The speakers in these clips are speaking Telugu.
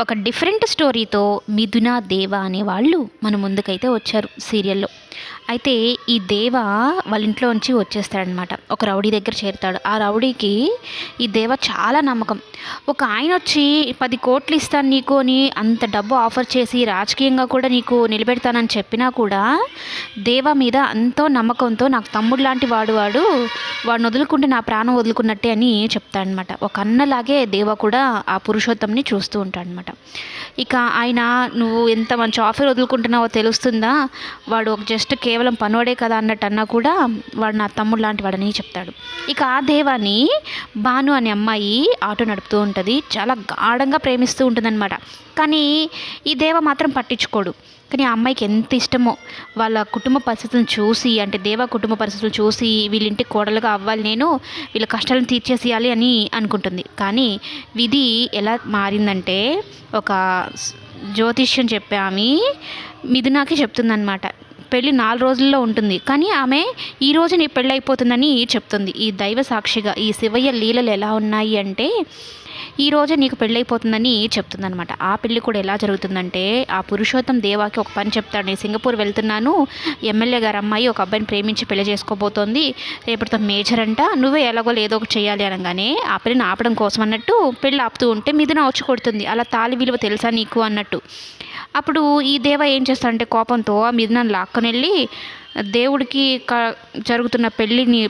ఒక డిఫరెంట్ స్టోరీతో మిథున, దేవ అనే వాళ్ళు మన ముందుకైతే వచ్చారు సీరియల్‌లో. అయితే ఈ దేవ వాళ్ళ ఇంట్లోంచి వచ్చేస్తాడనమాట. ఒక రౌడీ దగ్గర చేరుతాడు. ఆ రౌడీకి ఈ దేవ చాలా నమ్మకం. ఒక ఆయనొచ్చి 10,00,00,000 ఇస్తాను నీకు అని అంత డబ్బు ఆఫర్ చేసి రాజకీయంగా కూడా నీకు నిలబెడతానని చెప్పినా కూడా దేవ మీద ఎంతో నమ్మకంతో నాకు తమ్ముడు లాంటి వాడు వాడిని వదులుకుంటే నా ప్రాణం వదులుకున్నట్టే అని చెప్తాడనమాట. ఒక అన్నలాగే దేవ కూడా ఆ పురుషోత్తంని చూస్తూ ఉంటాడనమాట. ఇక ఆయన నువ్వు ఎంత మంచి ఆఫర్ వదులుకుంటున్నావో తెలుస్తుందా, వాడు ఒక జస్ట్ కేవలం పనోడే కదా అన్నట్టు అన్నా కూడా వాడు నా తమ్ముడు లాంటి వాడని చెప్తాడు. ఇక ఆ దేవాని భాను అనే అమ్మాయి ఆటో నడుపుతూ ఉంటుంది. చాలా గాఢంగా ప్రేమిస్తూ ఉంటుందన్నమాట. కానీ ఈ దేవ మాత్రం పట్టించుకోడు. కానీ ఆ అమ్మాయికి ఎంత ఇష్టమో వాళ్ళ కుటుంబ పరిస్థితులను చూసి, అంటే దేవ కుటుంబ పరిస్థితులు చూసి వీళ్ళింటికి కోడలుగా అవ్వాలి, నేను వీళ్ళ కష్టాలను తీర్చేసేయాలి అని అనుకుంటుంది. కానీ విధి ఎలా మారిందంటే ఒక జ్యోతిష్యం చెప్పే ఆమె మిథునాకి చెప్తుందన్నమాట. పెళ్ళి 4 రోజుల్లో ఉంటుంది, కానీ ఆమె ఈరోజు నీ పెళ్ళి అయిపోతుందని చెప్తుంది. ఈ దైవ సాక్షిగా ఈ శివయ్య లీలలు ఎలా ఉన్నాయి అంటే ఈరోజే నీకు పెళ్ళైపోతుందని చెప్తుందనమాట. ఆ పెళ్ళి కూడా ఎలా జరుగుతుందంటే ఆ పురుషోత్తం దేవాకి ఒక పని చెప్తాడు. నేను సింగపూర్ వెళ్తున్నాను, ఎమ్మెల్యే గారు అమ్మాయి ఒక అబ్బాయిని ప్రేమించి పెళ్లి చేసుకోబోతోంది, రేపటితో మేజర్ అంట, నువ్వే ఎలాగో ఏదో ఒకటి చేయాలి అనగానే ఆ పెళ్ళిని ఆపడం కోసం అన్నట్టు పెళ్ళి ఆపుతూ ఉంటే మిథున వచ్చి కొడుతుంది. అలా తాళి విలువ తెలుసా నీకు అన్నట్టు. అప్పుడు ఈ దేవ ఏం చేస్తాడంటే కోపంతో ఆ మిథునని లాక్కొని వెళ్ళి దేవుడికి జరుగుతున్న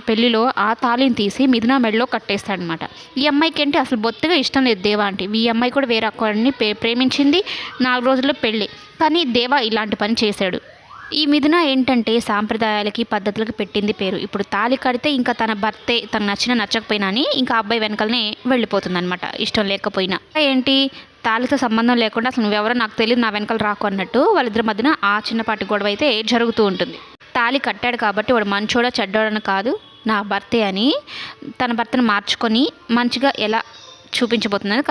పెళ్ళిలో ఆ తాళిని తీసి మిథున మెడలో కట్టేస్తాడనమాట. ఈ అమ్మాయికి అంటే అసలు బొత్తిగా ఇష్టం లేదు దేవ అంటే. ఈ అమ్మాయి కూడా వేరే అక్కడిని ప్రేమించింది, 4 రోజుల్లో పెళ్ళి. కానీ దేవ ఇలాంటి పని చేశాడు. ఈ మిథున ఏంటంటే సాంప్రదాయాలకి పద్ధతులకి పెట్టింది పేరు. ఇప్పుడు తాళి కడితే ఇంకా తన భర్తే తనకు నచ్చకపోయినా అని ఇంకా అబ్బాయి వెనకలనే వెళ్ళిపోతుందనమాట, ఇష్టం లేకపోయినా. ఏంటి తాళితో సంబంధం లేకుండా అసలు నువ్వెవరో నాకు తెలియదు, నా వెనకాల రాకు అన్నట్టు వాళ్ళిద్దరి మధ్యన ఆ చిన్నపాటి గొడవ అయితే జరుగుతూ ఉంటుంది. తాళి కట్టాడు కాబట్టి వాడు మంచోడా చెడ్డోడని కాదు, నా భర్తే అని తన భర్తను మార్చుకొని మంచిగా ఎలా చూపించబోతుందని